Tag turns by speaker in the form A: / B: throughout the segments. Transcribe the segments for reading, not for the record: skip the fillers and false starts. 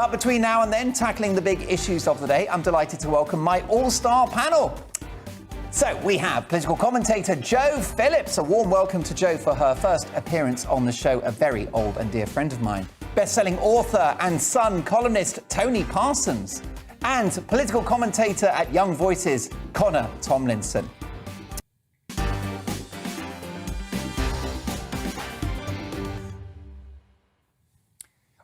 A: But between now and then, tackling the big issues of the day, I'm delighted to welcome my all-star panel. So we have political commentator Jo Phillips. A warm welcome to Jo for her first appearance on the show, a very old and dear friend of mine. Best-selling author and Sun columnist Tony Parsons. And political commentator at Young Voices, Connor Tomlinson.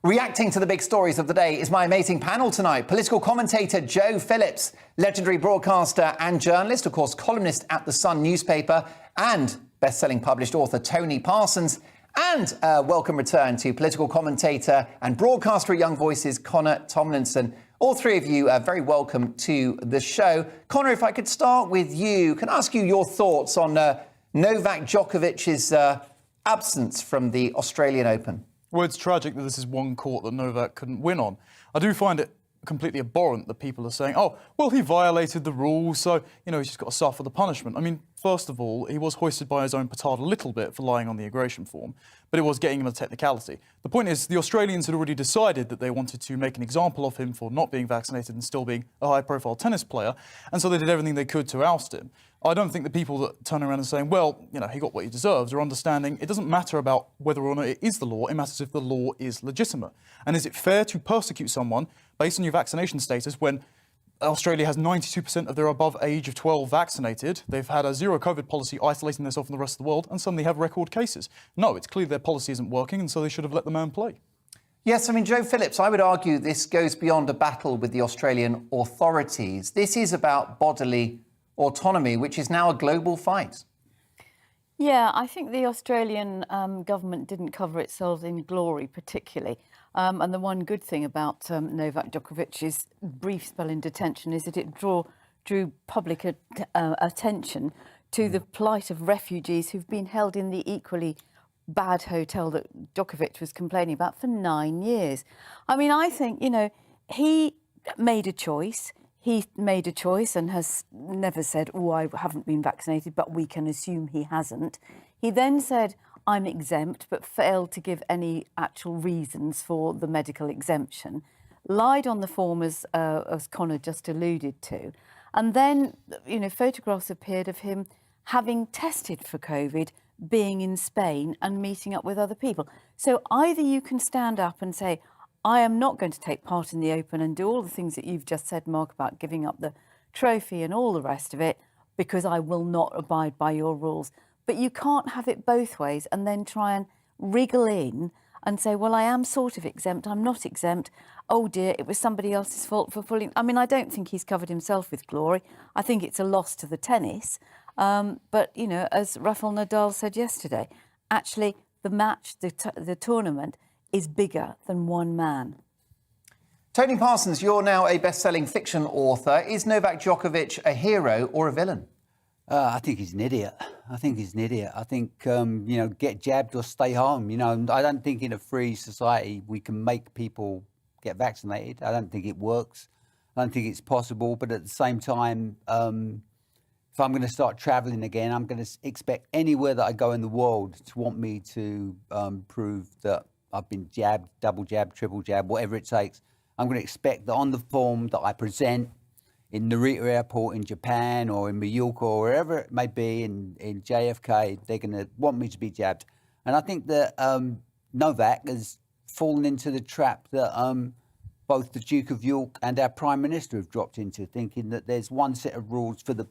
A: Reacting to the big stories of the day is my amazing panel tonight. Political commentator Jo Phillips, legendary broadcaster and journalist, of course, columnist at the Sun newspaper, and best-selling published author Tony Parsons, and welcome return to political commentator and broadcaster at Young Voices, Connor Tomlinson. All three of you are very welcome to the show. Connor, if I could start with you, can I ask you your thoughts on Novak Djokovic's absence from the Australian Open?
B: Well, it's tragic that this is one court that Novak couldn't win on. I do find it completely abhorrent that people are saying, oh, well, he violated the rules, so, he's just got to suffer the punishment. I mean, first of all, he was hoisted by his own petard a little bit for lying on the aggression form, but it was getting him a technicality. The point is, the Australians had already decided that they wanted to make an example of him for not being vaccinated and still being a high-profile tennis player, and so they did everything they could to oust him. I don't think the people that turn around and saying, well, he got what he deserves, are understanding it doesn't matter about whether or not it is the law, it matters if the law is legitimate. And is it fair to persecute someone based on your vaccination status when Australia has 92% of their above age of 12 vaccinated? They've had a zero COVID policy isolating themselves from the rest of the world and suddenly have record cases. No, it's clear their policy isn't working, and so they should have let the man play.
A: Yes, I mean, Jo Phillips, I would argue this goes beyond a battle with the Australian authorities. This is about bodily autonomy, which is now a global fight.
C: Yeah, I think the Australian government didn't cover itself in glory particularly. And the one good thing about Novak Djokovic's brief spell in detention is that it drew public attention to the plight of refugees who've been held in the equally bad hotel that Djokovic was complaining about for 9 years. I mean, I think, he made a choice. He made a choice and has never said, oh, I haven't been vaccinated, but we can assume he hasn't. He then said, I'm exempt, but failed to give any actual reasons for the medical exemption. Lied on the form, as Connor just alluded to. And then, photographs appeared of him having tested for COVID, being in Spain and meeting up with other people. So either you can stand up and say, I am not going to take part in the Open and do all the things that you've just said, Mark, about giving up the trophy and all the rest of it, because I will not abide by your rules. But you can't have it both ways and then try and wriggle in and say, well, I am sort of exempt, I'm not exempt. Oh, dear, it was somebody else's fault for pulling. I mean, I don't think he's covered himself with glory. I think it's a loss to the tennis. But, as Rafael Nadal said yesterday, actually, the match, the tournament, is bigger than one man.
A: Tony Parsons, you're now a best-selling fiction author. Is Novak Djokovic a hero or a villain?
D: I think he's an idiot. I think, get jabbed or stay home. I don't think in a free society we can make people get vaccinated. I don't think it works. I don't think it's possible. But at the same time, if I'm going to start travelling again, I'm going to expect anywhere that I go in the world to want me to prove that I've been jabbed, double jabbed, triple jabbed, whatever it takes. I'm going to expect that on the form that I present in Narita Airport in Japan or in Mallorca or wherever it may be in JFK, they're going to want me to be jabbed. And I think that Novak has fallen into the trap that both the Duke of York and our Prime Minister have dropped into, thinking that there's one set of rules for the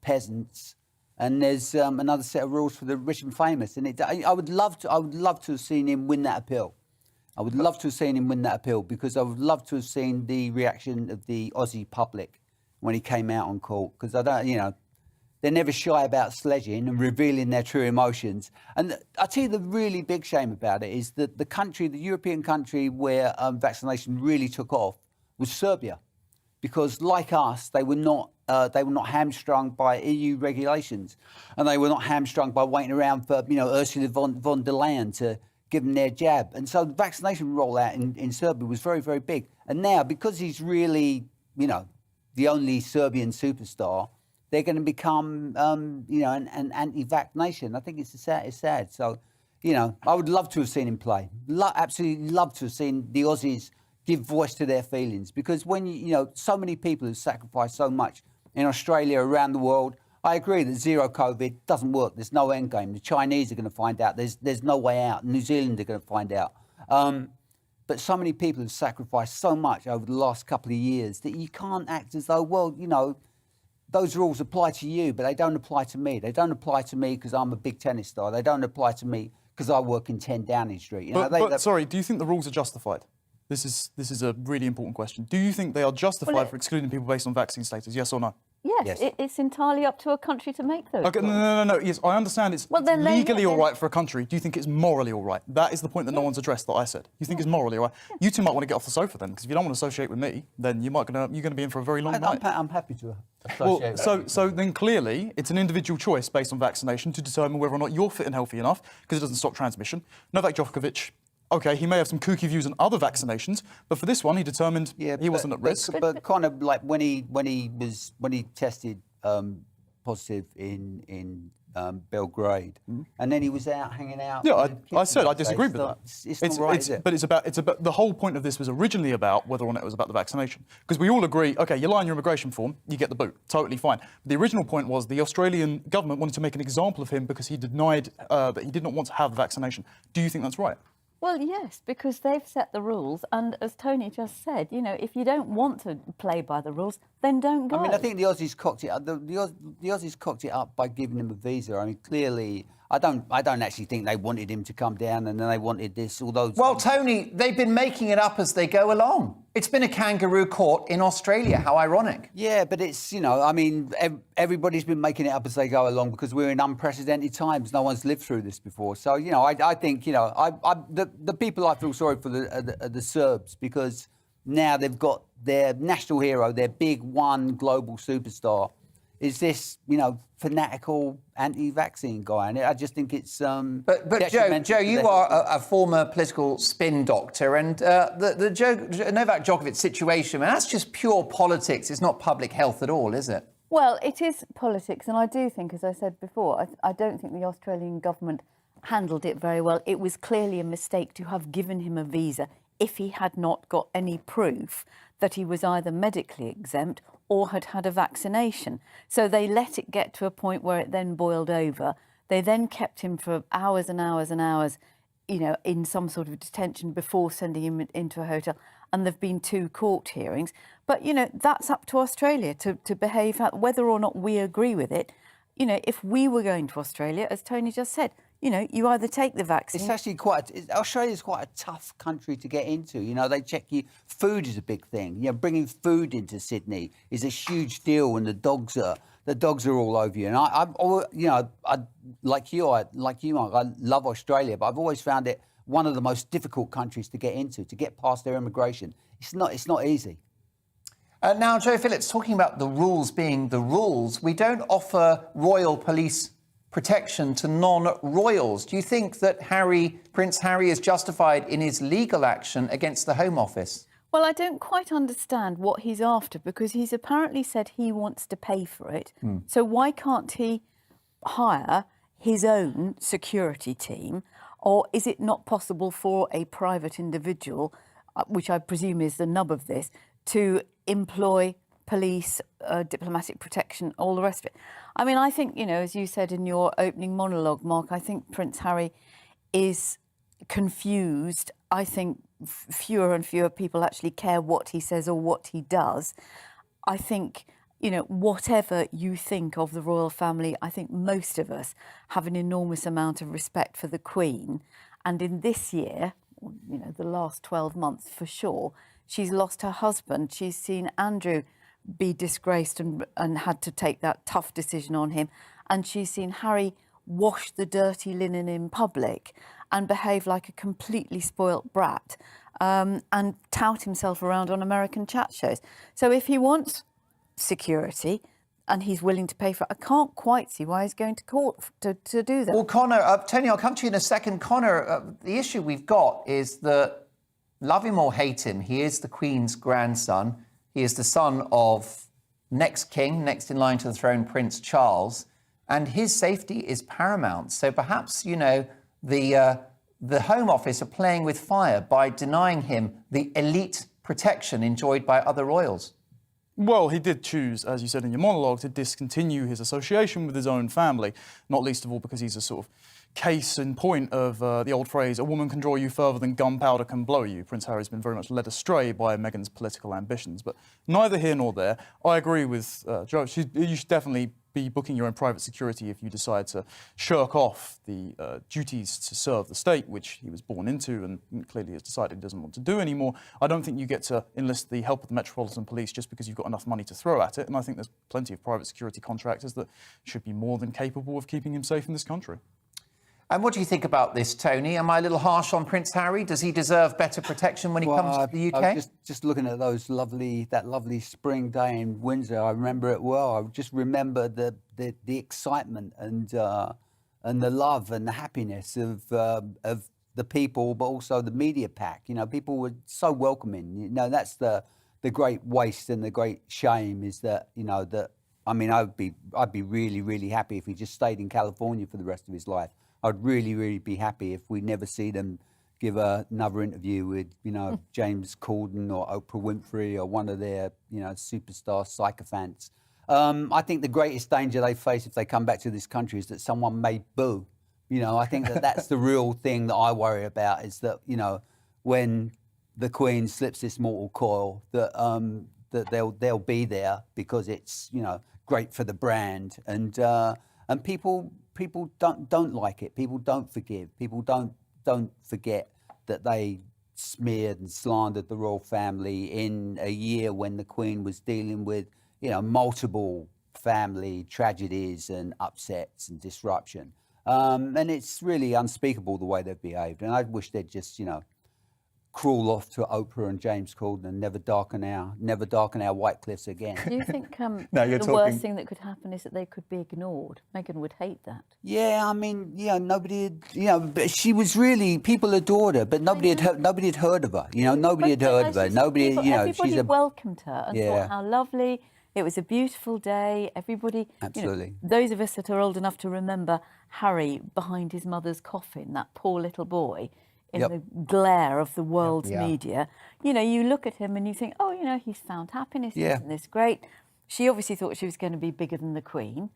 D: peasants and there's another set of rules for the rich and famous. And I would love to have seen him win that appeal. I would love to have seen him win that appeal because I would love to have seen the reaction of the Aussie public when he came out on court. Because they're never shy about sledging and revealing their true emotions. And I tell you, the really big shame about it is that the European country where vaccination really took off was Serbia, because like us, they were not hamstrung by EU regulations, and they were not hamstrung by waiting around for Ursula von der Leyen to give them their jab. And so the vaccination rollout in Serbia was very, very big. And now, because he's really the only Serbian superstar, they're going to become an anti-vax nation. I think it's sad. So I would love to have seen him play. Absolutely love to have seen the Aussies give voice to their feelings. Because when, so many people have sacrificed so much in Australia, around the world, I agree that zero COVID doesn't work. There's no end game. The Chinese are going to find out. There's no way out. New Zealand are going to find out. But so many people have sacrificed so much over the last couple of years that you can't act as though, well, those rules apply to you, but they don't apply to me. They don't apply to me because I'm a big tennis star. They don't apply to me because I work in 10 Downing Street.
B: Sorry, do you think the rules are justified? This is a really important question. Do you think they are justified for excluding people based on vaccine status? Yes or no?
C: Yes. It's entirely up to a country to make those.
B: Okay,
C: rules.
B: no. Yes, I understand it's legally all right for a country. Do you think it's morally all right? That is the point that no one's addressed that I said. You think it's morally all right? Yeah. You two might want to get off the sofa then, because if you don't want to associate with me, then you're going to be in for a very long night.
D: I'm happy to associate with you.
B: So then clearly it's an individual choice based on vaccination to determine whether or not you're fit and healthy enough, because it doesn't stop transmission. Novak Djokovic, OK, he may have some kooky views on other vaccinations, but for this one, he determined he wasn't at risk.
D: But kind of like when he tested positive in Belgrade, and then he was out hanging out.
B: Yeah, I said I disagree with that.
D: It's not right, is it?
B: But it's about the whole point of this was originally about whether or not it was about the vaccination, because we all agree. OK, you lie on your immigration form, you get the boot, totally fine. But the original point was the Australian government wanted to make an example of him because he denied that he did not want to have the vaccination. Do you think that's right?
C: Well, yes, because they've set the rules, and as Tony just said, if you don't want to play by the rules, then don't go.
D: I mean, I think the Aussies cocked it up. The Aussies cocked it up by giving him a visa. I mean, clearly, I don't actually think they wanted him to come down, and then they wanted this. Although,
A: well, Tony, they've been making it up as they go along. It's been a kangaroo court in Australia. How ironic.
D: Yeah, but it's, I mean, everybody's been making it up as they go along because we're in unprecedented times. No one's lived through this before. So, I think, the people I feel sorry for are the Serbs, because now they've got their national hero, their big one global superstar, is this, fanatical anti-vaccine guy. And I just think it's
A: But Joe, you are a former political spin doctor, and the Novak Djokovic situation, that's just pure politics. It's not public health at all, is it?
C: Well, it is politics, and I do think, as I said before, I don't think the Australian government handled it very well. It was clearly a mistake to have given him a visa if he had not got any proof that he was either medically exempt or had had a vaccination. So they let it get to a point where it then boiled over. They then kept him for hours and hours and hours, in some sort of detention before sending him into a hotel. And there've been 2 court hearings. But, that's up to Australia to behave, whether or not we agree with it. If we were going to Australia, as Tony just said, you either take the vaccine.
D: It's actually Australia's quite a tough country to get into. They check you. Food is a big thing. Bringing food into Sydney is a huge deal, and the dogs are all over you. And I like you, Mark. I love Australia, but I've always found it one of the most difficult countries to get into, to get past their immigration. It's not easy.
A: Now, Joe Phillips, talking about the rules being the rules, we don't offer royal police protection to non-royals. Do you think that Prince Harry is justified in his legal action against the Home Office?
C: Well, I don't quite understand what he's after, because he's apparently said he wants to pay for it. So why can't he hire his own security team? Or is it not possible for a private individual, which I presume is the nub of this, to employ police, diplomatic protection, all the rest of it? I mean, I think, as you said in your opening monologue, Mark, I think Prince Harry is confused. I think fewer and fewer people actually care what he says or what he does. I think, whatever you think of the royal family, I think most of us have an enormous amount of respect for the Queen. And in this year, the last 12 months for sure, she's lost her husband. She's seen Andrew be disgraced and had to take that tough decision on him. And she's seen Harry wash the dirty linen in public and behave like a completely spoilt brat, and tout himself around on American chat shows. So if he wants security and he's willing to pay for it, I can't quite see why he's going to court to do that.
A: Well, Connor, Tony, I'll come to you in a second. Connor, the issue we've got is that, love him or hate him, he is the Queen's grandson. He is the son of next king, next in line to the throne, Prince Charles, and his safety is paramount. So perhaps, the Home Office are playing with fire by denying him the elite protection enjoyed by other royals?
B: Well, he did choose, as you said in your monologue, to discontinue his association with his own family, not least of all because he's a sort of case in point of the old phrase, a woman can draw you further than gunpowder can blow you. Prince Harry's been very much led astray by Meghan's political ambitions, but neither here nor there. I agree with Joe. You should definitely be booking your own private security if you decide to shirk off the duties to serve the state, which he was born into and clearly has decided he doesn't want to do anymore. I don't think you get to enlist the help of the Metropolitan Police just because you've got enough money to throw at it, and I think there's plenty of private security contractors that should be more than capable of keeping him safe in this country.
A: And what do you think about this, Tony? Am I a little harsh on Prince Harry? Does he deserve better protection when he comes to the UK?
D: I was just looking at that lovely spring day in Windsor. I remember it well. I just remember the excitement and the love and the happiness of the people, but also the media pack. You know, people were so welcoming. You know, that's the great waste and the great shame is that, you know, that, I mean, I'd be really, really happy if he just stayed in California for the rest of his life. I'd really, really be happy if we never see them give another interview with, you know, James Corden or Oprah Winfrey or one of their, you know, superstar sycophants. I think the greatest danger they face if they come back to this country is that someone may boo. You know, I think that's the real thing that I worry about is that, you know, when the Queen slips this mortal coil, that they'll be there because it's, you know, great for the brand and people don't like it. People don't forgive. People don't forget that they smeared and slandered the royal family in a year when the Queen was dealing with, you know, multiple family tragedies and upsets and disruption. And it's really unspeakable the way they've behaved. And I wish they'd just, you know, crawl off to Oprah and James Corden and never darken our white cliffs again.
C: Do you think
A: the
C: worst thing that could happen is that they could be ignored? Meghan would hate that.
D: Yeah, I mean, yeah, nobody, you know, but she was really, people adored her, but nobody had heard of her. You know, nobody had heard of her. Nobody, you know,
C: everybody welcomed her and thought how lovely. It was a beautiful day. Everybody,
D: absolutely.
C: You know, those of us that are old enough to remember Harry behind his mother's coffin, that poor little boy. In the glare of the world's media, you know, you look at him and you think, oh, you know, he's found happiness, isn't this great? She obviously thought she was going to be bigger than the Queen,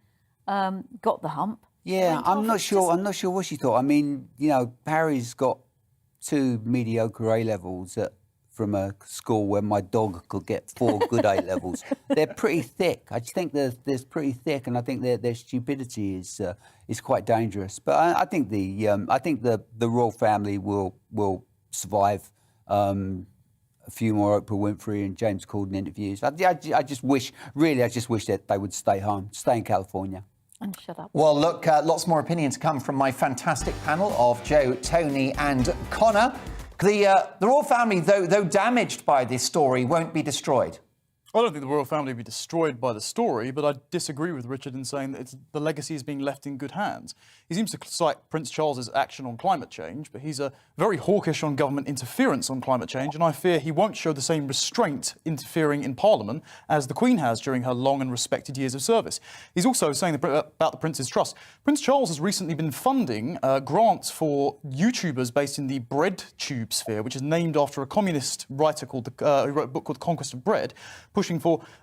C: got the hump.
D: Yeah, I'm not sure what she thought. I mean, you know, Harry's got 2 mediocre A levels from a school where my dog could get 4 good A levels. They're pretty thick. I just think they're pretty thick, and I think their stupidity is quite dangerous. But I think the royal family will survive a few more Oprah Winfrey and James Corden interviews. I just wish that they would stay home, stay in California.
C: And shut up.
A: Well, look, lots more opinion to come from my fantastic panel of Joe, Tony and Connor. The royal family, though damaged by this story, won't be destroyed.
B: I don't think the royal family will be destroyed by the story, but I disagree with Richard in saying that the legacy is being left in good hands. He seems to cite Prince Charles's action on climate change, but he's very hawkish on government interference on climate change, and I fear he won't show the same restraint interfering in Parliament as the Queen has during her long and respected years of service. He's also saying about the Prince's Trust. Prince Charles has recently been funding grants for YouTubers based in the bread tube sphere, which is named after a communist writer who wrote a book called The Conquest of Bread, pushing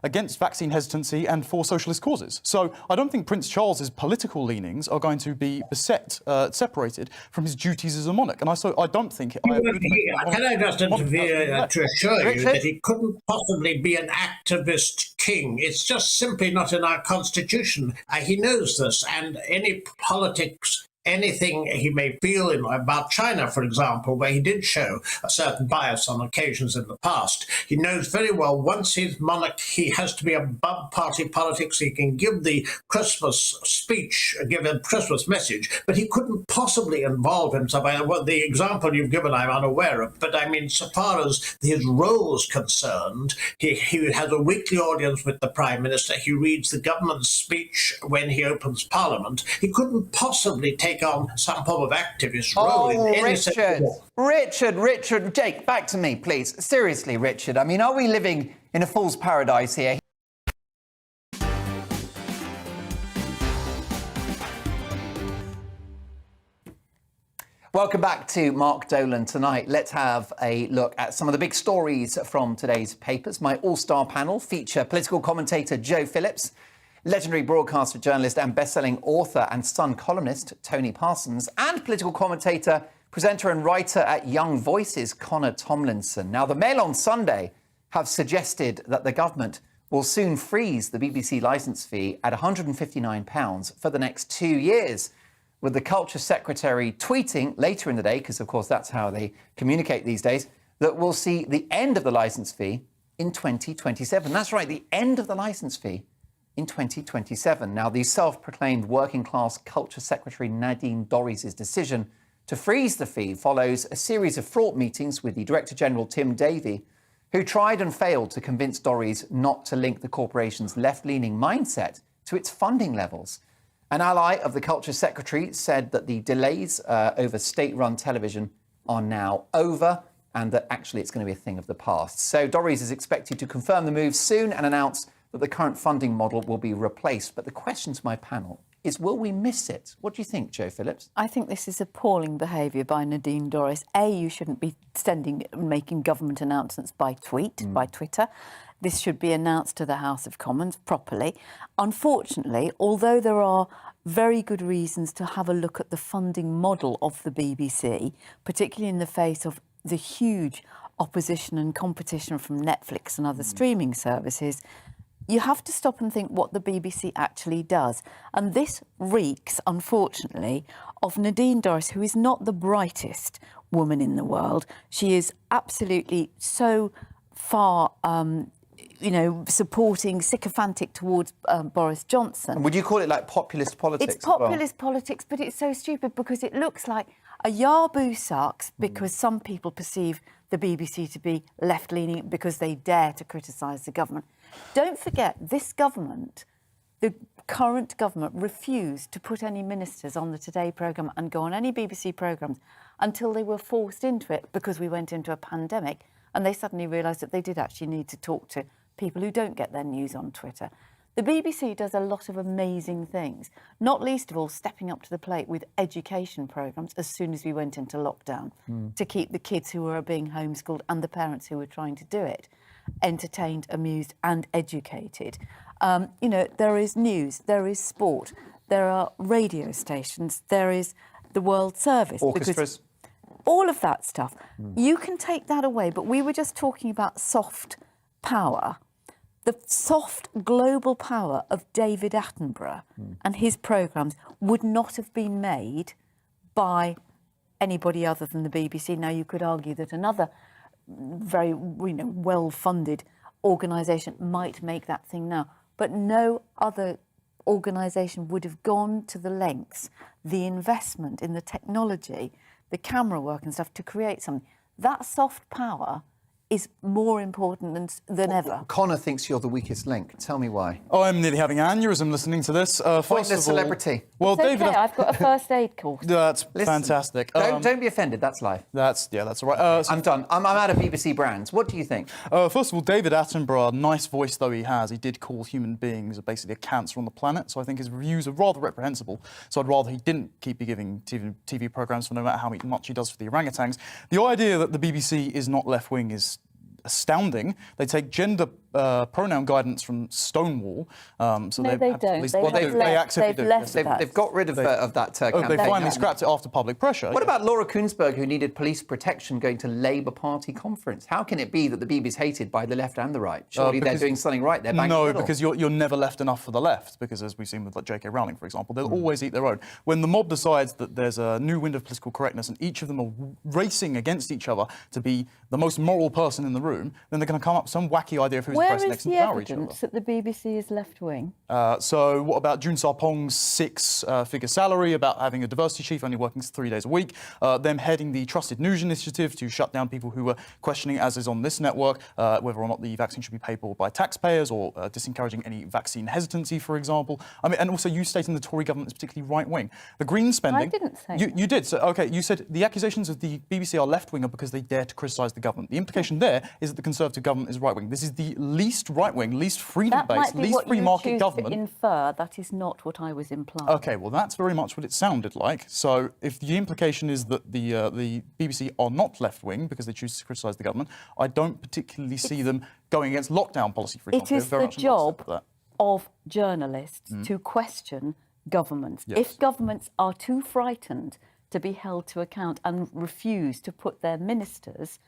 B: against vaccine hesitancy and for socialist causes. So I don't think Prince Charles's political leanings are going to be separated from his duties as a monarch. And I don't think...
E: Can I just interfere to assure you that he couldn't possibly be an activist king? It's just simply not in our constitution. He knows this, and any politics... Anything he may feel about China, for example, where he did show a certain bias on occasions in the past, he knows very well once he's monarch, he has to be above party politics. He can give the Christmas speech, give a Christmas message, but he couldn't possibly involve himself. Well, the example you've given, I'm unaware of, but I mean, so far as his role is concerned, he has a weekly audience with the Prime Minister. He reads the government's speech when he opens Parliament. He couldn't possibly take on some form of activist role in any sense at all.
A: Richard, Jake, back to me, please. Seriously, Richard, I mean, are we living in a fool's paradise here? Welcome back to Mark Dolan Tonight. Let's have a look at some of the big stories from today's papers. My all-star panel feature political commentator Joe Phillips, legendary broadcaster, journalist and best-selling author and Sun columnist Tony Parsons, and political commentator, presenter and writer at Young Voices, Connor Tomlinson. Now, the Mail on Sunday have suggested that the government will soon freeze the BBC licence fee at £159 for the next 2 years, with the Culture Secretary tweeting later in the day, because of course that's how they communicate these days, that we'll see the end of the licence fee in 2027. That's right, the end of the licence fee in 2027. Now, the self-proclaimed working-class Culture Secretary Nadine Dorries' decision to freeze the fee follows a series of fraught meetings with the Director General Tim Davie, who tried and failed to convince Dorries not to link the corporation's left-leaning mindset to its funding levels. An ally of the Culture Secretary said that the delays over state-run television are now over and that actually it's going to be a thing of the past. So Dorries is expected to confirm the move soon and announce that the current funding model will be replaced. But the question to my panel is, will we miss it? What do you think, Joe Phillips?
C: I think this is appalling behaviour by Nadine Dorries. You shouldn't be making government announcements by by Twitter. This should be announced to the House of Commons properly. Unfortunately, although there are very good reasons to have a look at the funding model of the BBC, particularly in the face of the huge opposition and competition from Netflix and other streaming services, you have to stop and think what the BBC actually does. And this reeks, unfortunately, of Nadine Dorries, who is not the brightest woman in the world. She is absolutely so far supporting, sycophantic towards Boris Johnson.
A: And would you call it like populist politics?
C: It's populist politics, but it's so stupid because it looks like a Yaboo sucks because some people perceive the BBC to be left-leaning because they dare to criticise the government. Don't forget, this government, the current government, refused to put any ministers on the Today programme and go on any BBC programmes until they were forced into it because we went into a pandemic, and they suddenly realised that they did actually need to talk to people who don't get their news on Twitter. The BBC does a lot of amazing things, not least of all stepping up to the plate with education programmes as soon as we went into lockdown to keep the kids who were being homeschooled and the parents who were trying to do it entertained, amused and educated. There is news, there is sport, there are radio stations, there is the World Service.
A: Orchestras.
C: All of that stuff. You can take that away, but we were just talking about soft power. The soft global power of David Attenborough and his programmes would not have been made by anybody other than the BBC. Now, you could argue that another very well-funded organisation might make that thing now, but no other organisation would have gone to the lengths, the investment in the technology, the camera work and stuff to create something. That soft power is more important than ever.
A: Connor thinks you're the weakest link. Tell me why.
B: Oh, I'm nearly having an aneurysm listening to this.
A: Pointless celebrity.
B: Well,
C: It's
B: David,
C: okay, I've got a first aid course.
B: that's
A: Listen,
B: fantastic.
A: Don't be offended. That's life.
B: That's all right.
A: I'm done. I'm out of BBC brands. What do you think?
B: First of all, David Attenborough, nice voice though he has, he did call human beings basically a cancer on the planet. So I think his views are rather reprehensible. So I'd rather he didn't keep giving TV programmes for no matter how much he does for the orangutans. The idea that the BBC is not left-wing is astounding. They take gender pronoun guidance from Stonewall.
C: No, they don't.
B: They actively do.
C: left that.
A: They've got rid of that campaign.
B: They finally scrapped it after public pressure.
A: What about Laura Kuenssberg, who needed police protection going to Labour Party conference? How can it be that the BBC is hated by the left and the right? Surely they're doing something right. They're bang in the middle.
B: Because you're never left enough for the left, because as we've seen with J.K. Rowling, for example, they'll always eat their own. When the mob decides that there's a new wind of political correctness and each of them are racing against each other to be the most moral person in the room, then they're going to come up with some wacky idea of who's the
C: Where
B: president
C: is
B: next
C: the
B: and power each other.
C: evidence that the BBC is left-wing?
B: So what about June Sarpong's six-figure salary, about having a diversity chief only working 3 days a week, them heading the Trusted News Initiative to shut down people who were questioning, as is on this network, whether or not the vaccine should be paid for by taxpayers or disencouraging any vaccine hesitancy, for example. I mean, and also you stating the Tory government is particularly right-wing. The Green spending...
C: I didn't say
B: You did. So, OK, you said the accusations of the BBC are left-winger because they dare to criticise the government. The implication there is that the Conservative government is right-wing. This is the least right-wing, least
C: That
B: freedom-based,
C: might be
B: least
C: what
B: free
C: you
B: market
C: choose
B: government.
C: to infer. That is not what I was implying.
B: OK, well, that's very much what it sounded like. So if the implication is that the BBC are not left-wing because they choose to criticise the government, I don't particularly see them going against lockdown policy, for example.
C: It is
B: They're very
C: the
B: much on lockstep with
C: job
B: that.
C: of journalists to question governments.
B: Yes.
C: If governments are too frightened to be held to account and refuse to put their ministers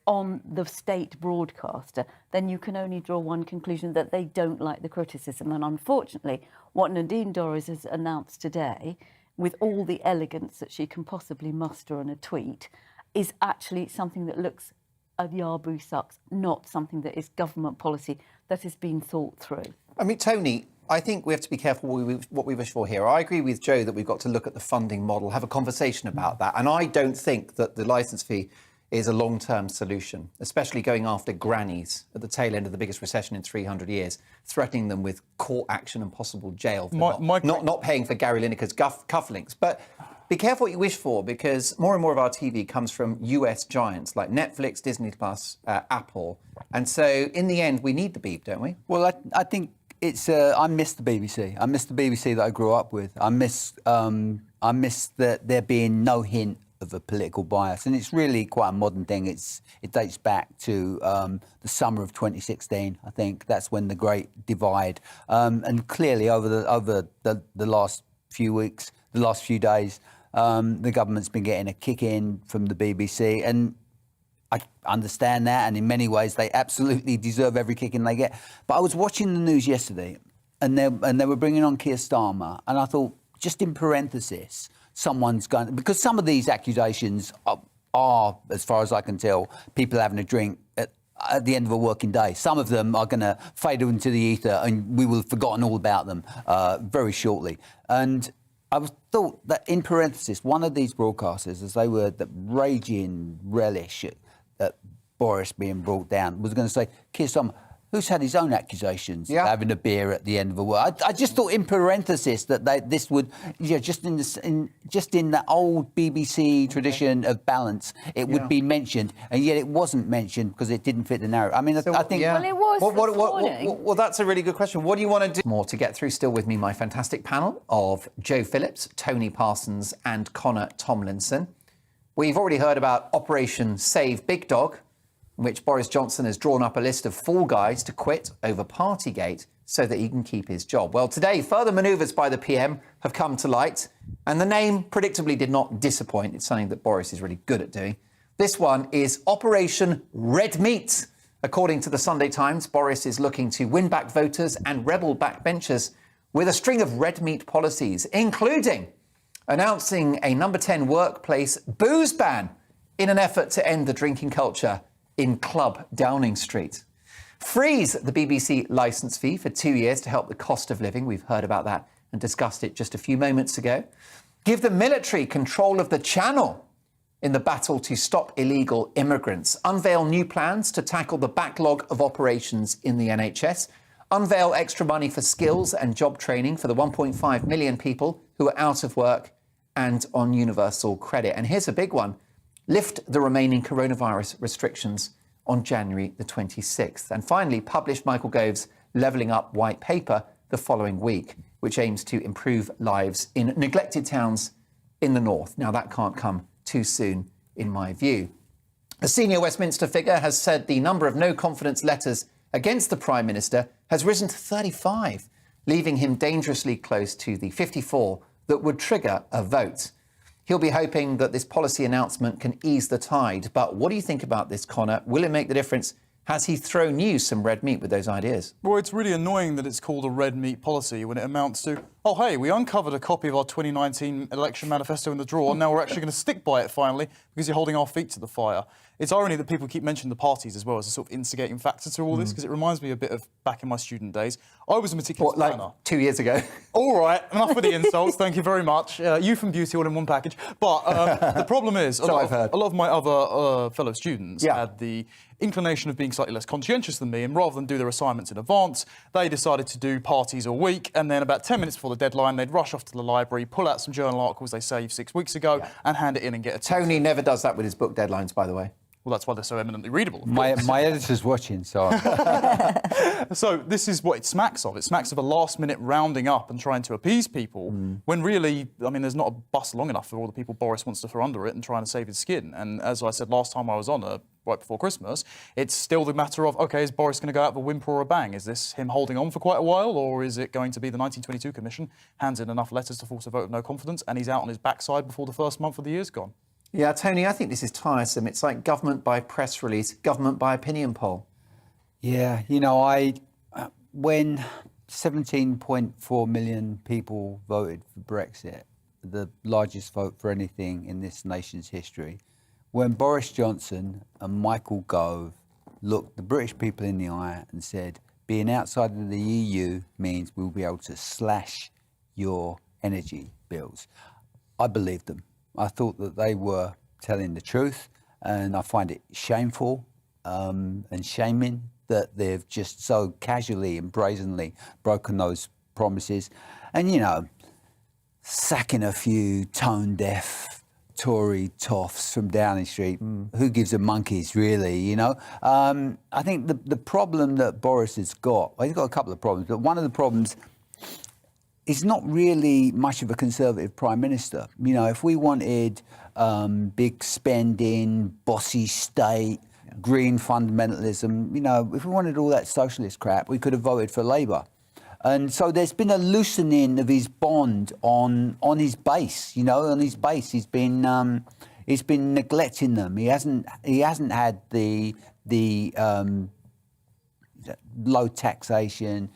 C: on the state broadcaster, then you can only draw one conclusion, that they don't like the criticism. And unfortunately, what Nadine Dorries has announced today, with all the elegance that she can possibly muster on a tweet, is actually something that looks a Yaboo sucks, not something that is government policy that has been thought through.
A: I mean, Tony, I think we have to be careful what we wish for here. I agree with Joe that we've got to look at the funding model, have a conversation about that. And I don't think that the licence fee is a long-term solution, especially going after grannies at the tail end of the biggest recession in 300 years, threatening them with court action and possible jail for not paying for Gary Lineker's cufflinks. But be careful what you wish for, because more and more of our TV comes from US giants like Netflix, Disney Plus, Apple. And so in the end, we need the beep, don't we?
D: Well, I think it's. I miss the BBC. I miss the BBC that I grew up with. I miss that there being no hint of a political bias, and it's really quite a modern thing. It dates back to the summer of 2016. I think that's when the great divide, and clearly over the last few weeks, the last few days, the government's been getting a kick in from the BBC, and I understand that, and in many ways they absolutely deserve every kick in they get. But I was watching the news yesterday, and they were bringing on Keir Starmer, and I thought, just in parenthesis, someone's going, because some of these accusations are, as far as I can tell, people having a drink at the end of a working day. Some of them are going to fade into the ether, and we will have forgotten all about them very shortly. And I thought that, in parenthesis, one of these broadcasters, as they were the raging relish at Boris being brought down, was going to say, Keir Starmer, who's had his own accusations of having a beer at the end of a work. I just thought, in parenthesis, that this would, just in the old BBC tradition of balance, it would be mentioned, and yet it wasn't mentioned because it didn't fit the narrative. I mean, I think.
C: Well, it was this morning.
A: Well, that's a really good question. What do you want to do? More to get through. Still with me, my fantastic panel of Joe Phillips, Tony Parsons, and Connor Tomlinson. We've already heard about Operation Save Big Dog, in which Boris Johnson has drawn up a list of fall guys to quit over Partygate so that he can keep his job. Well, today, further manoeuvres by the PM have come to light, and the name predictably did not disappoint. It's something that Boris is really good at doing. This one is Operation Red Meat. According to the Sunday Times, Boris is looking to win back voters and rebel backbenchers with a string of red meat policies, including announcing a number 10 workplace booze ban in an effort to end the drinking culture in Club Downing Street. Freeze the BBC licence fee for 2 years to help the cost of living. We've heard about that and discussed it just a few moments ago. Give the military control of the Channel in the battle to stop illegal immigrants. Unveil new plans to tackle the backlog of operations in the NHS. Unveil extra money for skills and job training for the 1.5 million people who are out of work and on universal credit. And here's a big one. Lift the remaining coronavirus restrictions on January the 26th. And finally, publish Michael Gove's Levelling Up white paper the following week, which aims to improve lives in neglected towns in the north. Now, that can't come too soon, in my view. A senior Westminster figure has said the number of no-confidence letters against the Prime Minister has risen to 35, leaving him dangerously close to the 54 that would trigger a vote. He'll be hoping that this policy announcement can ease the tide. But what do you think about this, Connor? Will it make the difference? Has he thrown you some red meat with those ideas?
B: Well, it's really annoying that it's called a red meat policy when it amounts to, oh, hey, we uncovered a copy of our 2019 election manifesto in the drawer, and now we're actually going to stick by it finally because you're holding our feet to the fire. It's irony that people keep mentioning the parties as well as a sort of instigating factor to all this, because it reminds me a bit of back in my student days. I was a meticulous planner.
A: 2 years ago?
B: All right, enough with the insults. Thank you very much. Youth and beauty all in one package. But the problem is, a lot of my other fellow students had the inclination of being slightly less conscientious than me, and rather than do their assignments in advance, they decided to do parties a week, and then about 10 minutes before the deadline, they'd rush off to the library, pull out some journal articles they saved 6 weeks ago, and hand it in and get a
A: Tony never does that with his book deadlines, by the way.
B: Well, that's why they're so eminently readable.
D: My editor's watching, so...
B: So this is what it smacks of. It smacks of a last-minute rounding up and trying to appease people, when really, I mean, there's not a bus long enough for all the people Boris wants to throw under it and trying to save his skin. And as I said last time I was on, right before Christmas, it's still the matter of, OK, is Boris going to go out with a whimper or a bang? Is this him holding on for quite a while, or is it going to be the 1922 Commission hands in enough letters to force a vote of no confidence and he's out on his backside before the first month of the year's gone?
A: Yeah, Tony, I think this is tiresome. It's like government by press release, government by opinion poll.
D: Yeah, when 17.4 million people voted for Brexit, the largest vote for anything in this nation's history, when Boris Johnson and Michael Gove looked the British people in the eye and said, being outside of the EU means we'll be able to slash your energy bills, I believed them. I thought that they were telling the truth, and I find it shameful and shaming that they've just so casually and brazenly broken those promises. And, sacking a few tone-deaf Tory toffs from Downing Street, who gives a monkeys, really, I think the problem that Boris has got, well, he's got a couple of problems, but one of the problems, he's not really much of a Conservative Prime Minister. If we wanted big spending, bossy state, green fundamentalism, if we wanted all that socialist crap, we could have voted for Labour. And so there's been a loosening of his bond on his base. On his base, he's been neglecting them. He hasn't had the low taxation,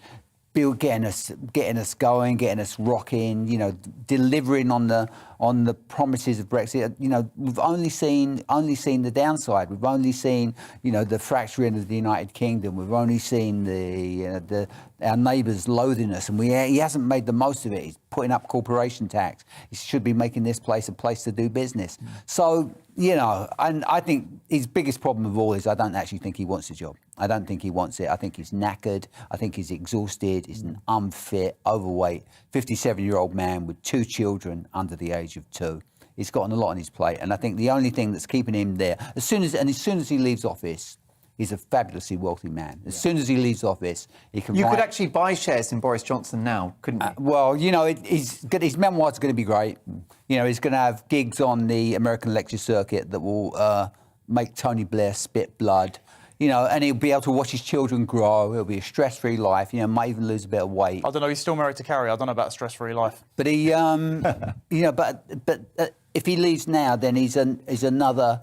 D: getting us going, getting us rocking, delivering on the promises of Brexit. We've only seen the downside. We've only seen, the fracturing of the United Kingdom. We've only seen our neighbours loathing us, and he hasn't made the most of it. He's putting up corporation tax. He should be making this place a place to do business. So, and I think his biggest problem of all is I don't actually think he wants the job. I don't think he wants it. I think he's knackered. I think he's exhausted. He's an unfit, overweight, 57-year-old man with 2 children under the age of 2. He's gotten a lot on his plate, and I think the only thing that's keeping him there, as soon as he leaves office, he's a fabulously wealthy man. As soon as he leaves office, he can.
A: You could actually buy shares in Boris Johnson now, couldn't you?
D: Well, his memoirs are going to be great. He's going to have gigs on the American lecture circuit that will make Tony Blair spit blood. And he'll be able to watch his children grow. It'll be a stress-free life. Might even lose a bit of weight.
B: I don't know. He's still married to Carrie. I don't know about a stress-free life.
D: But he, but if he leaves now, then he's another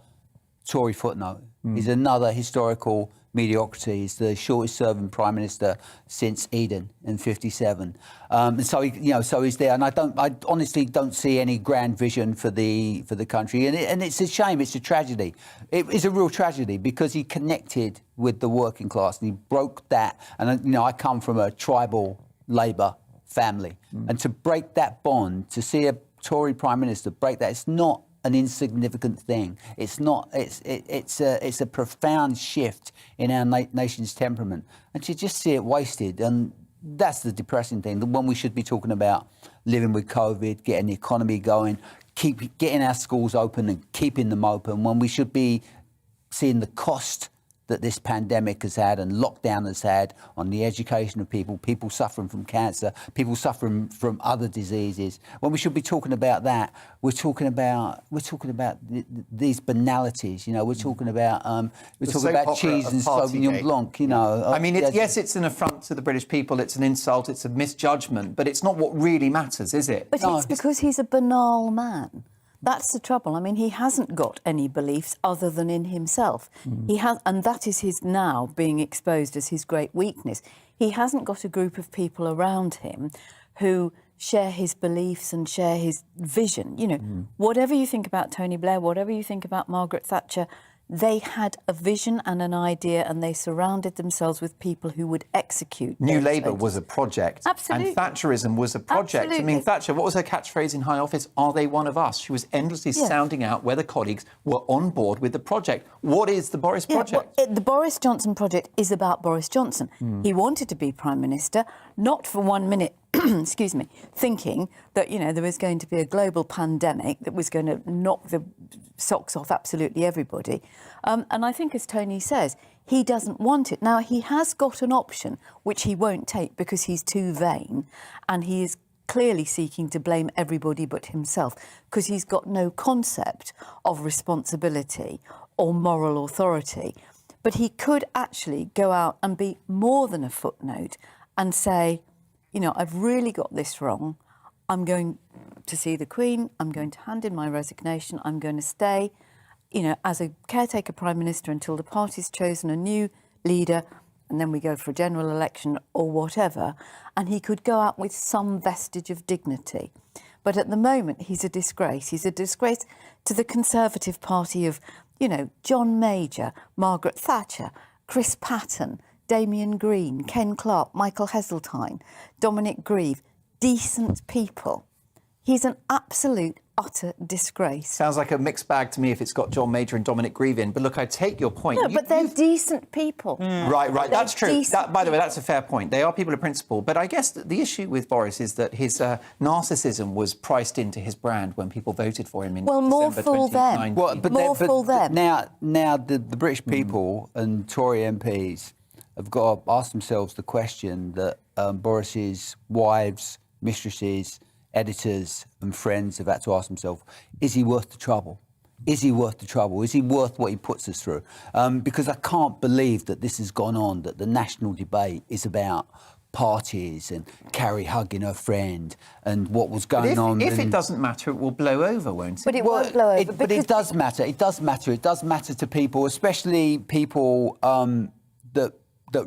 D: Tory footnote. He's another historical mediocrity. He's the shortest-serving Prime Minister since Eden in '57. And so he's there. And I honestly don't see any grand vision for the country. And it's a shame. It's a tragedy. It is a real tragedy because he connected with the working class and he broke that. And I come from a tribal Labour family, and to break that bond, to see a Tory Prime Minister break that, it's not an insignificant thing. It's not. It's a profound shift in our nation's temperament, and to just see it wasted, and that's the depressing thing. When we should be talking about living with COVID, getting the economy going, getting our schools open and keeping them open, when we should be seeing the cost that this pandemic has had and lockdown has had on the education of people suffering from cancer, people suffering from other diseases. When we should be talking about that, we're talking about these banalities. We're talking about cheese and Sauvignon Blanc.
A: I mean, it's an affront to the British people. It's an insult. It's a misjudgment. But it's not what really matters, is it?
C: But it's because he's a banal man. That's the trouble. I mean, he hasn't got any beliefs other than in himself. He has, and that is his now being exposed as his great weakness. He hasn't got a group of people around him who share his beliefs and share his vision. Whatever you think about Tony Blair, whatever you think about Margaret Thatcher, they had a vision and an idea, and they surrounded themselves with people who would execute.
A: New Labour was a project.
C: Absolutely.
A: And Thatcherism was a project.
C: Absolutely.
A: I mean, Thatcher, what was her catchphrase in high office? Are they one of us? She was endlessly sounding out whether colleagues were on board with the project. What is the Boris project?
C: The Boris Johnson project is about Boris Johnson. He wanted to be Prime Minister, not for 1 minute excuse me, thinking that, there was going to be a global pandemic that was going to knock the socks off absolutely everybody. And I think, as Tony says, he doesn't want it. Now, he has got an option which he won't take because he's too vain, and he is clearly seeking to blame everybody but himself because he's got no concept of responsibility or moral authority. But he could actually go out and be more than a footnote and say, I've really got this wrong. I'm going to see the Queen. I'm going to hand in my resignation. I'm going to stay, as a caretaker Prime Minister until the party's chosen a new leader, and then we go for a general election or whatever. And he could go out with some vestige of dignity. But at the moment, he's a disgrace. He's a disgrace to the Conservative Party of, John Major, Margaret Thatcher, Chris Patten, Damien Green, Ken Clarke, Michael Heseltine, Dominic Grieve. Decent people. He's an absolute, utter disgrace.
A: Sounds like a mixed bag to me if it's got John Major and Dominic Grieve in. But look, I take your point.
C: No, but they're decent people.
A: Right.
C: They're
A: That's true. By the way,
C: people.
A: that's a fair point. They are people of principle. But I guess the issue with Boris is that his narcissism was priced into his brand when people voted for him in
C: more
A: December
C: fool
A: 2019.
C: them.
D: Well, but
C: More fool them.
D: Now the British people and Tory MPs have got to ask themselves the question that Boris's wives, mistresses, editors and friends have had to ask themselves, is he worth the trouble? Is he worth the trouble? Is he worth what he puts us through? Because I can't believe that this has gone on, that the national debate is about parties and Carrie hugging her friend and what was going on.
A: If it doesn't matter, it will blow over, won't it?
C: But it won't blow over.
D: But it does matter. It does matter. It does matter to people, especially people that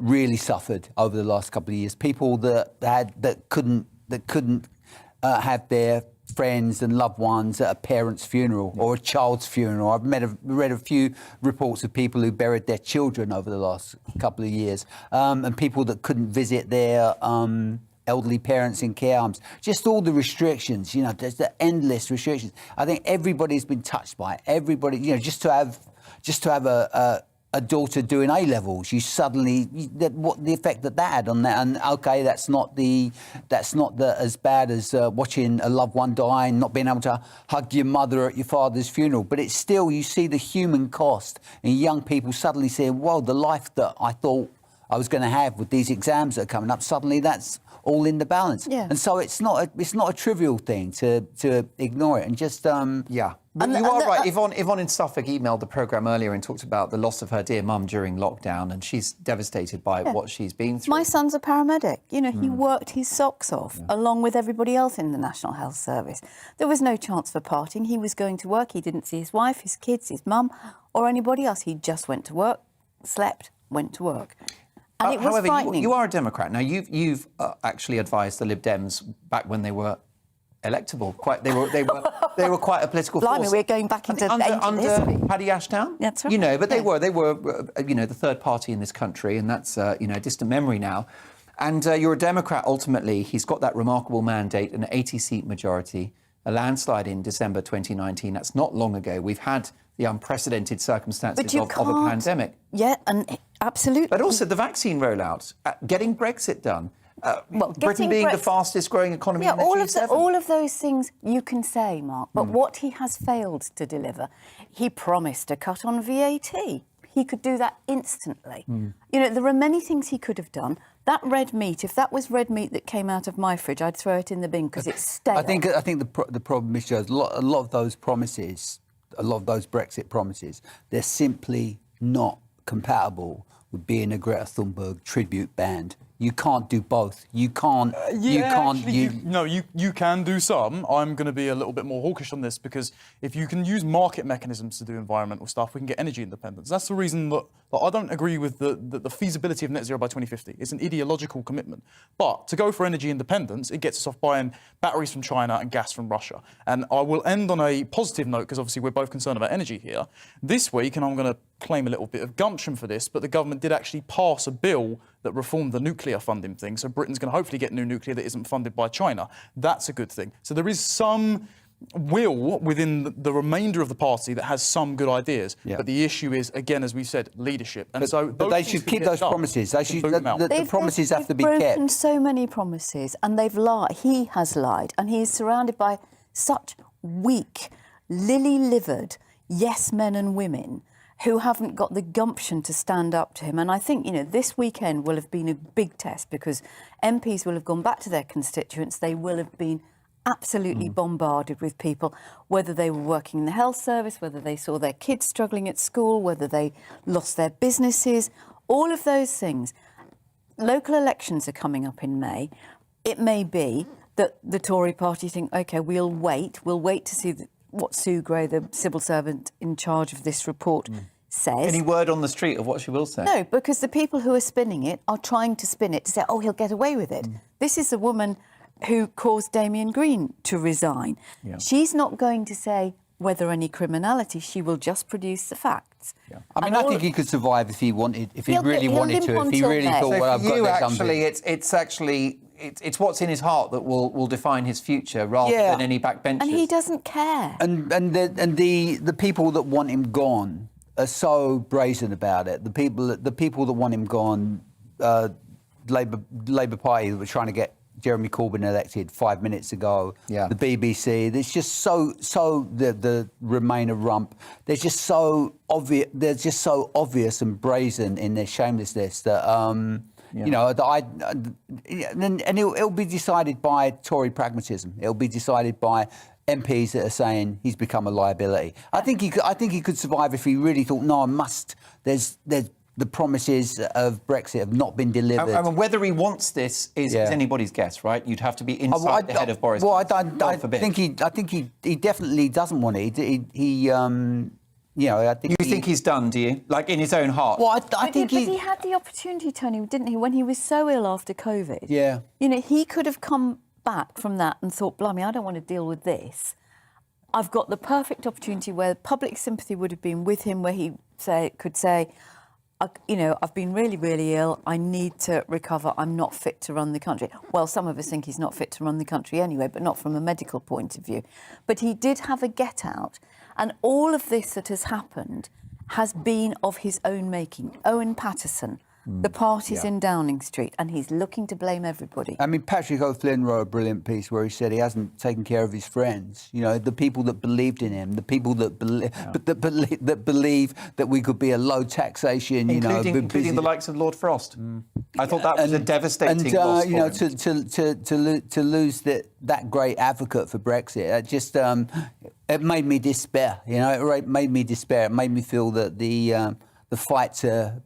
D: really suffered over the last couple of years. People that couldn't have their friends and loved ones at a parent's funeral or a child's funeral. I've read a few reports of people who buried their children over the last couple of years, and people that couldn't visit their elderly parents in care homes. Just all the restrictions, there's the endless restrictions. I think everybody's been touched by it. Everybody, just to have a daughter doing A levels, you suddenly what the effect that had on that. And okay, that's not as bad as watching a loved one die and not being able to hug your mother at your father's funeral. But it's still, you see the human cost in young people suddenly saying, "Well, the life that I thought I was going to have with these exams that are coming up, suddenly that's all in the balance."
C: Yeah.
D: And so it's not a trivial thing to ignore it and just
A: Yeah. But you are right. Yvonne in Suffolk emailed the programme earlier and talked about the loss of her dear mum during lockdown, and she's devastated by what she's been through.
C: My son's a paramedic. He worked his socks off along with everybody else in the National Health Service. There was no chance for parting. He was going to work. He didn't see his wife, his kids, his mum, or anybody else. He just went to work, slept, went to work. And it was
A: However,
C: frightening.
A: you are a Democrat. Now, you've actually advised the Lib Dems back when they were electable. They were quite a political
C: Blimey,
A: force.
C: we're going back into
A: under
C: ancient history.
A: Paddy Ashdown.
C: That's right.
A: But they were the third party in this country, and that's a distant memory now. And you're a Democrat. Ultimately, he's got that remarkable mandate, an 80-seat majority, a landslide in December 2019. That's not long ago. We've had the unprecedented circumstances of a pandemic.
C: Yeah, and absolutely.
A: But also the vaccine rollout, getting Brexit done. Britain
C: getting
A: being the fastest growing economy in the G7.
C: all of those things you can say, Mark, but what he has failed to deliver, he promised a cut on VAT. He could do that instantly. There are many things he could have done. That red meat, if that was red meat that came out of my fridge, I'd throw it in the bin because it's stale.
D: I think the problem is, Joe, a lot of those promises, a lot of those Brexit promises, they're simply not compatible with being a Greta Thunberg tribute band. You can't do both. You can't. You
B: can do some. I'm going to be a little bit more hawkish on this because if you can use market mechanisms to do environmental stuff, we can get energy independence. That's the reason that I don't agree with the feasibility of net zero by 2050. It's an ideological commitment. But to go for energy independence, it gets us off buying batteries from China and gas from Russia. And I will end on a positive note because obviously we're both concerned about energy here. This week, and I'm going to claim a little bit of gumption for this, but the government did actually pass a bill that reformed the nuclear funding thing. So Britain's going to hopefully get new nuclear that isn't funded by China. That's a good thing. So there is some will within the remainder of the party that has some good ideas.
D: Yeah.
B: But the issue is, again, as we said, leadership. And
D: But they should keep those promises. They should. The promises have to be
C: They've
D: kept.
C: broken so many promises, and they've lied. He has lied, and he is surrounded by such weak, lily-livered yes men and women who haven't got the gumption to stand up to him. And I think, this weekend will have been a big test because MPs will have gone back to their constituents. They will have been absolutely bombarded with people, whether they were working in the health service, whether they saw their kids struggling at school, whether they lost their businesses, all of those things. Local elections are coming up in May. It may be that the Tory party think, OK, we'll wait to see what Sue Gray, the civil servant in charge of this report, says.
A: Any word on the street of what she will say?
C: No, because the people who are spinning it are trying to spin it to say, oh, he'll get away with it. This is the woman who caused Damien Green to resign.
A: Yeah.
C: She's not going to say whether any criminality. She will just produce the facts.
A: Yeah.
D: I mean, I think he could survive if he wanted, if he
C: He'll
D: really
C: limp
D: wanted to, if he
C: until
D: really
C: May.
D: thought,
A: So
D: well, I've
A: for
D: got
A: you,
D: to
A: actually, it's what's in his heart that will define his future rather than any backbenchers.
C: And he doesn't care.
D: And the people that want him gone are so brazen about it. The people that want him gone, Labour Party that were trying to get Jeremy Corbyn elected 5 minutes ago.
A: Yeah.
D: The BBC. There's just so the Remainer rump. They're just so obvious. They're just so obvious and brazen in their shamelessness that and it'll be decided by Tory pragmatism. It'll be decided by MPs that are saying he's become a liability. I think he could survive if he really thought, no, I must. There's the promises of Brexit have not been delivered.
A: And whether he wants this is anybody's guess, right? You'd have to be inside the head of Boris.
D: Well, I
A: think
D: think he definitely doesn't want it. I think.
A: You think he's done, do you? Like in his own heart?
D: Well, I think
C: But he had the opportunity, Tony, didn't he, when he was so ill after COVID?
D: Yeah.
C: He could have come back from that and thought, blimey, I don't want to deal with this. I've got the perfect opportunity where public sympathy would have been with him, where he could say, I've been really, really ill. I need to recover. I'm not fit to run the country. Well, some of us think he's not fit to run the country anyway, but not from a medical point of view. But he did have a get out. And all of this that has happened has been of his own making. Owen Paterson, the party's in Downing Street, and he's looking to blame everybody.
D: I mean, Patrick O'Flynn wrote a brilliant piece where he said he hasn't taken care of his friends. The people that believed in him, the people that believe that we could be a low taxation,
A: including the likes of Lord Frost. I thought that was a devastating loss for him.
D: to lose that great advocate for Brexit, it just it made me despair. It made me despair. It made me feel that the fight to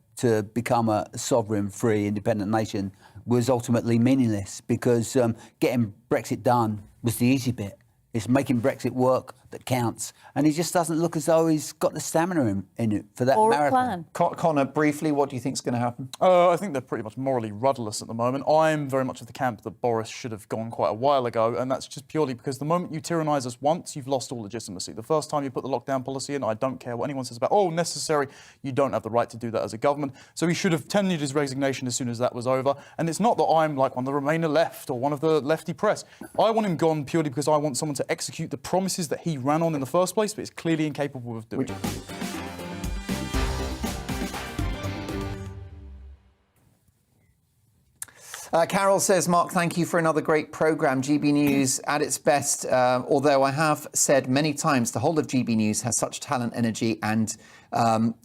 D: become a sovereign, free, independent nation was ultimately meaningless because getting Brexit done was the easy bit. It's making Brexit work that counts. And he just doesn't look as though he's got the stamina in it for that
C: Or
D: marathon.
C: a plan.
A: Connor, briefly, what do you think is going to happen?
B: I think they're pretty much morally rudderless at the moment. I'm very much of the camp that Boris should have gone quite a while ago, and that's just purely because the moment you tyrannise us once, you've lost all legitimacy. The first time you put the lockdown policy in, I don't care what anyone says about, necessary, you don't have the right to do that as a government. So he should have tendered his resignation as soon as that was over. And it's not that I'm like one of the Remainer left or one of the lefty press. I want him gone purely because I want someone to execute the promises that he ran on in the first place, but is clearly incapable of doing.
A: Carol says, Mark, thank you for another great programme. GB News at its best, although I have said many times the whole of GB News has such talent, energy and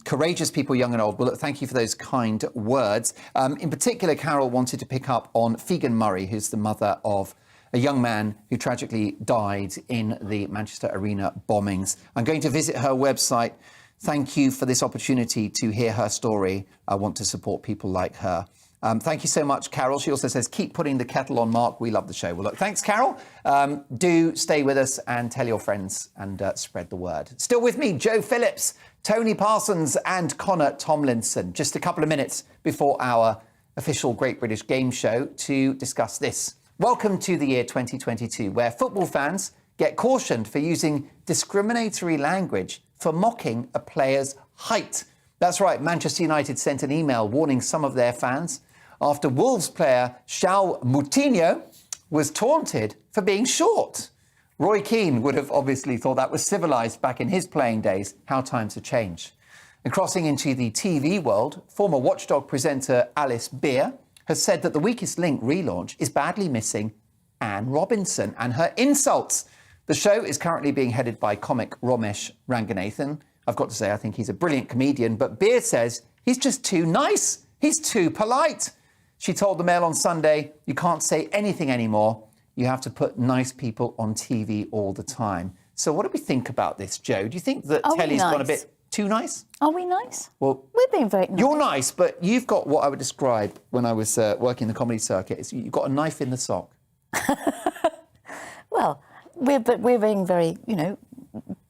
A: courageous people, young and old. Well, look, thank you for those kind words. In particular, Carol wanted to pick up on Figan Murray, who's the mother of a young man who tragically died in the Manchester Arena bombings. I'm going to visit her website. Thank you for this opportunity to hear her story. I want to support people like her. Thank you so much, Carol. She also says, keep putting the kettle on, Mark. We love the show. Well, look, thanks, Carol. Do stay with us and tell your friends and spread the word. Still with me, Joe Phillips, Tony Parsons and Connor Tomlinson. Just a couple of minutes before our official Great British Game Show to discuss this. Welcome to the year 2022, where football fans get cautioned for using discriminatory language for mocking a player's height. That's right, Manchester United sent an email warning some of their fans after Wolves player João Moutinho was taunted for being short. Roy Keane would have obviously thought that was civilised back in his playing days. How times have changed. And crossing into the TV world, former Watchdog presenter Alice Beer has said that the Weakest Link relaunch is badly missing Anne Robinson and her insults. The show is currently being headed by comic Romesh Ranganathan. I've got to say, I think he's a brilliant comedian, but Beer says he's just too nice. He's too polite. She told the Mail on Sunday, you can't say anything anymore. You have to put nice people on TV all the time. So what do we think about this, Joe? Do you think that telly's gone a bit too nice?
C: Are we nice?
A: Well,
C: we're being very nice.
A: You're nice, but you've got what I would describe when I was working the comedy circuit. Is you've got a knife in the sock.
C: Well, we're being very,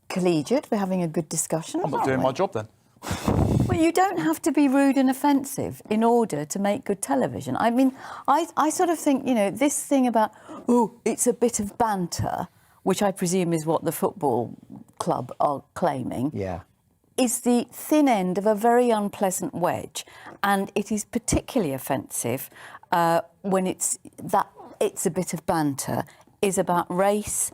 C: collegiate. We're having a good discussion.
B: I'm not doing my job then.
C: Well, you don't have to be rude and offensive in order to make good television. I mean, I sort of think, this thing about, it's a bit of banter, which I presume is what the football club are claiming.
A: Yeah.
C: Is the thin end of a very unpleasant wedge, and it is particularly offensive when it's a bit of banter is about race,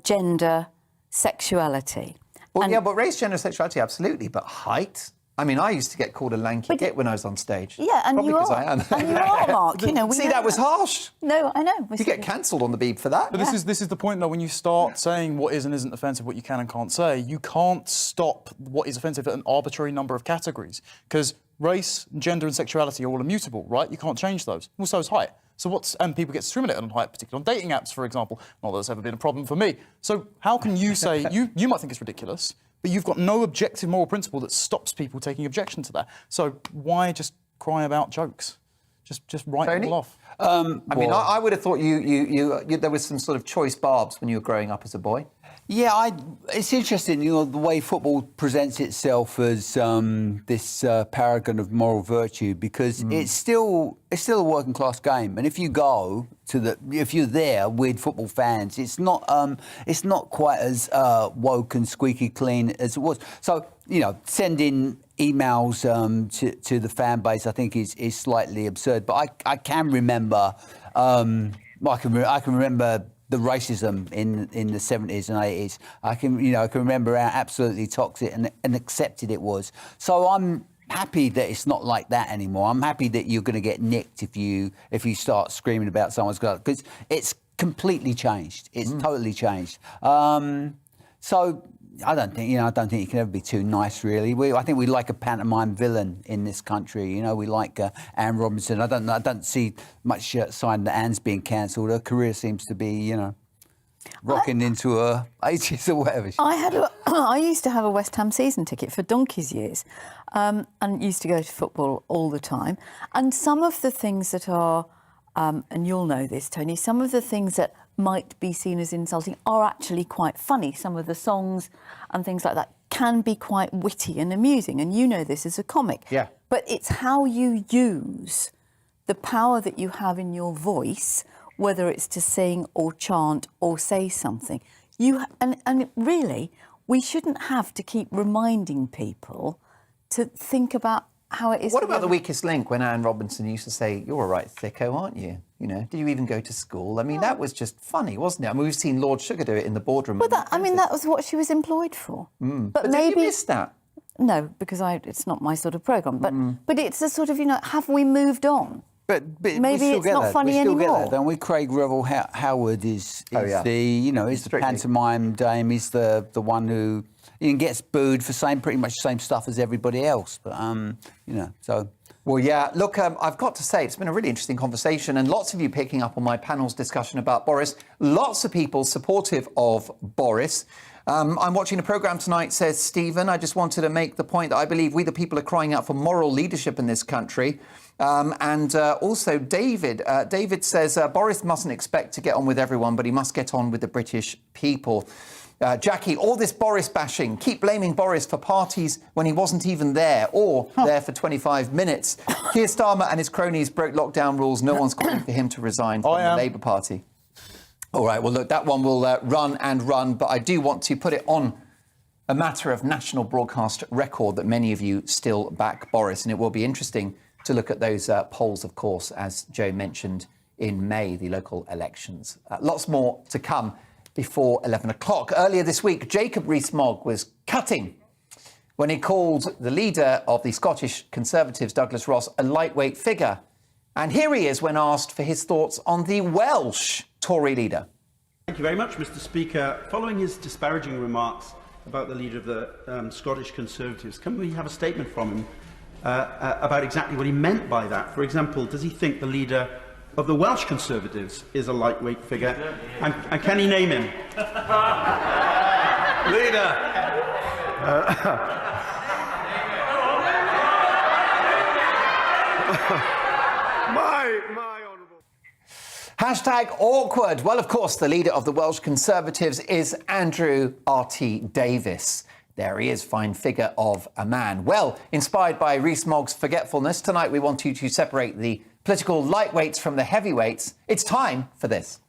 C: gender, sexuality.
A: Well, yeah, but race, gender, sexuality, absolutely, but height. I mean, I used to get called a lanky git when I was on stage.
C: Yeah, and
A: probably
C: you
A: because
C: are.
A: I am.
C: And you are, Mark.
A: See, that was harsh.
C: No, I know.
A: You get cancelled on the Beeb for that.
B: But this is the point, though. When you start saying what is and isn't offensive, what you can and can't say, you can't stop what is offensive at an arbitrary number of categories. Because race, gender, and sexuality are all immutable, right? You can't change those. Also, is height. And people get discriminated on height, particularly on dating apps, for example. Not that that's ever been a problem for me. So how can you say you might think it's ridiculous, but you've got no objective moral principle that stops people taking objection to that. So why just cry about jokes? Just write
A: Tony?
B: them all off.
A: I would have thought you there was some sort of choice barbs when you were growing up as a boy.
D: Yeah, it's interesting, the way football presents itself as this paragon of moral virtue, because it's still a working class game, and if you're there with football fans, it's not quite as woke and squeaky clean as it was. So sending emails to the fan base, I think is slightly absurd. But I can remember, I can remember the racism in the 70s and 80s. I can remember how absolutely toxic and accepted it was. So I'm happy that it's not like that anymore. I'm happy that you're going to get nicked if you start screaming about someone's girl, because it's completely changed. It's totally changed. So I don't think you can ever be too nice, really. I think we like a pantomime villain in this country. We like Anne Robinson. I don't see much sign that Anne's being cancelled. Her career seems to be, rocking into her 80s or whatever.
C: I used to have a West Ham season ticket for donkey's years, and used to go to football all the time. And some of the things that are, and you'll know this, Tony, some of the things that might be seen as insulting are actually quite funny. Some of the songs and things like that can be quite witty and amusing, and you know this as a comic.
A: Yeah.
C: But it's how you use the power that you have in your voice, whether it's to sing or chant or say something. And really, we shouldn't have to keep reminding people to think about how it is.
A: What about the Weakest Link, when Anne Robinson used to say, "You're a right thicko, aren't you? Did you even go to school?" I mean, that was just funny, wasn't it? I mean, we've seen Lord Sugar do it in the boardroom.
C: Well, that was what she was employed for.
A: But maybe you missed that.
C: No, because it's not my sort of programme. But it's a sort of, have we moved on?
D: But
C: maybe it's not funny anymore.
D: We still get that, don't we? Craig Revel Howard is the pantomime dame. He's the one who gets booed for saying pretty much the same stuff as everybody else. But so.
A: Well, yeah. Look, I've got to say, it's been a really interesting conversation, and lots of you picking up on my panel's discussion about Boris. Lots of people supportive of Boris. I'm watching a programme tonight, says Stephen. I just wanted to make the point that I believe we the people are crying out for moral leadership in this country. And also David. David says Boris mustn't expect to get on with everyone, but he must get on with the British people. Jackie, all this Boris bashing, keep blaming Boris for parties when he wasn't even there or there for 25 minutes. Keir Starmer and his cronies broke lockdown rules. No one's calling for him to resign from the Labour Party. All right, well, look, that one will run and run, but I do want to put it on a matter of national broadcast record that many of you still back Boris, and it will be interesting to look at those polls, of course, as Joe mentioned, in May, the local elections. Lots more to come before 11 o'clock. Earlier this week, Jacob Rees-Mogg was cutting when he called the leader of the Scottish Conservatives, Douglas Ross, a lightweight figure. And here he is when asked for his thoughts on the Welsh Tory leader.
F: Thank you very much, Mr. Speaker. Following his disparaging remarks about the leader of the Scottish Conservatives, can we have a statement from him about exactly what he meant by that? For example, does he think the leader of the Welsh Conservatives is a lightweight figure? And can he name him?
A: Hashtag awkward. Well, of course, the leader of the Welsh Conservatives is Andrew R.T. Davies. There he is, fine figure of a man. Well, inspired by Rees-Mogg's forgetfulness, tonight we want you to separate the political lightweights from the heavyweights. It's time for this.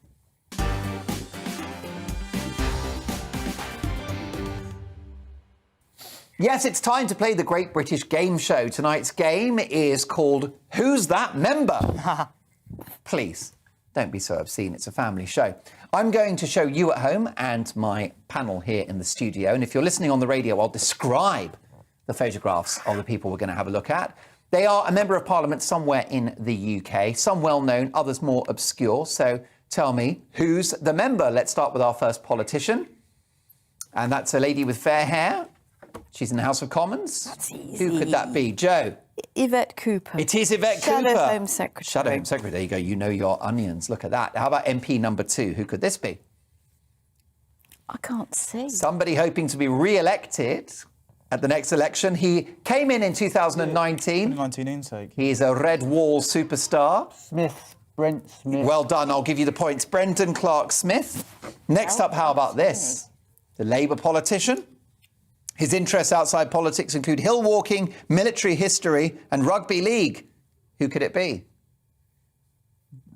A: Yes, it's time to play the Great British Game Show. Tonight's game is called Who's That Member? Please, don't be so obscene. It's a family show. I'm going to show you at home and my panel here in the studio. And if you're listening on the radio, I'll describe the photographs of the people we're going to have a look at. They are a member of Parliament somewhere in the UK, some well-known, others more obscure. So tell me, who's the member? Let's start with our first politician. And that's a lady with fair hair. She's in the House of Commons.
C: That's easy.
A: Who could that be? Joe?
C: Yvette Cooper.
A: It is Yvette
C: Shadow
A: Cooper.
C: Home Secretary.
A: Shadow Home Secretary. There you go. You know your onions. Look at that. How about MP number 2? Who could this be?
C: I can't see.
A: Somebody hoping to be re-elected at the next election. He came in 2019.
B: 2019 intake.
A: He is a Red Wall superstar.
D: Brent Smith.
A: Well done. I'll give you the points. Brendan Clark-Smith. Next up, how about this? The Labour politician. His interests outside politics include hill walking, military history and rugby league. Who could it be?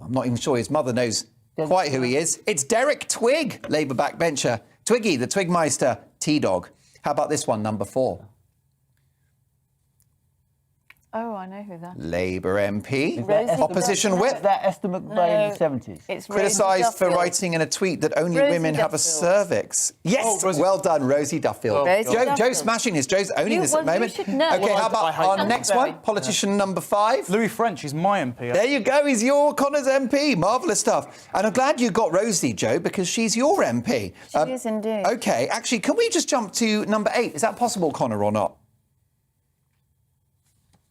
A: I'm not even sure his mother knows quite who he is. It's Derek Twigg, Labour backbencher. Twiggy, the Twigmeister, T-Dog. How about this one, number 4?
C: Oh, I know who that is.
A: Labour MP,
C: Rosie
A: opposition
C: Duffield.
A: whip,
D: Is that Esther McVeigh in the 70s?
C: It's Rosie
A: criticised for
C: Duffield.
A: writing in a tweet that only
C: Rosie
A: women have a
C: Duffield.
A: cervix. Yes,
B: Oh, Rosie-
A: well done, Rosie Duffield.
C: Rosie
A: Joe
C: Duffield.
A: smashing this. Joe's owning
C: You-
A: this at the
C: well, you
A: moment.
C: should know.
A: Okay,
B: Well,
A: how
B: I
A: about
B: hate
A: our
B: that.
A: next one? Politician number 5.
B: Louis French, he's my MP.
A: There you go. He's your Connor's MP. Marvellous stuff. And I'm glad you got Rosie, Joe, because she's your MP.
C: She is indeed.
A: Okay, actually, can we just jump to number 8? Is that possible, Connor, or not?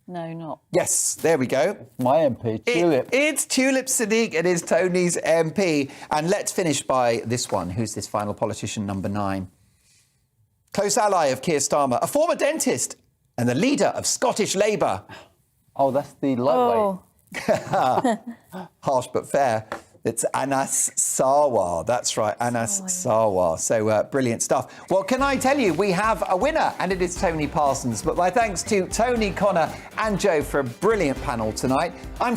C: No, not.
A: Yes, there we go.
D: My MP, Tulip.
A: It's Tulip Sadiq. It is Tony's MP. And let's finish by this one. Who's this final politician, number 9? Close ally of Keir Starmer, a former dentist and the leader of Scottish Labour.
D: Oh, that's the lightweight.
C: Oh,
A: Harsh but fair. It's Anas Sarwar. That's right, Anas Sarwar. So brilliant stuff. Well, can I tell you, we have a winner, and it is Tony Parsons. But my thanks to Tony, Connor and Joe for a brilliant panel tonight. I'm